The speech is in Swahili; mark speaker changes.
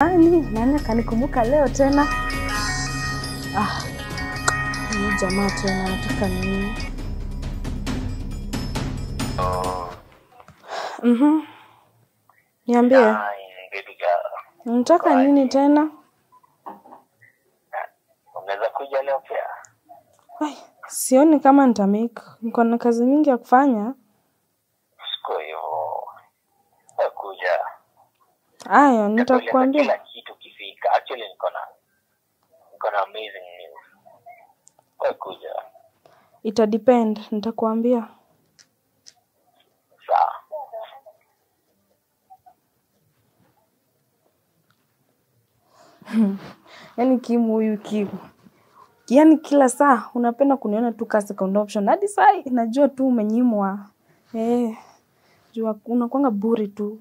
Speaker 1: Nani kanikumbuka leo tena? Ni jamaa tena anataka nini? Niambie. Unataka nini tena?
Speaker 2: Unaweza kuja leo pia?
Speaker 1: Sioni kama nitamake. Niko na kazi mingi ya kufanya.
Speaker 2: Siko hivyo. Kuja.
Speaker 1: Aya, nitakwambia.
Speaker 2: Kila kitu kifika. Actually niko na amazing news. Kuja.
Speaker 1: Ita depend, nitakwambia.
Speaker 2: Sawa.
Speaker 1: Yaani Kimu huyu Kimu. Yaani kila saa unapenda kuniona tu ka second option. Hadi saa najua tu umenyimwa. Jua unakuanga buri tu.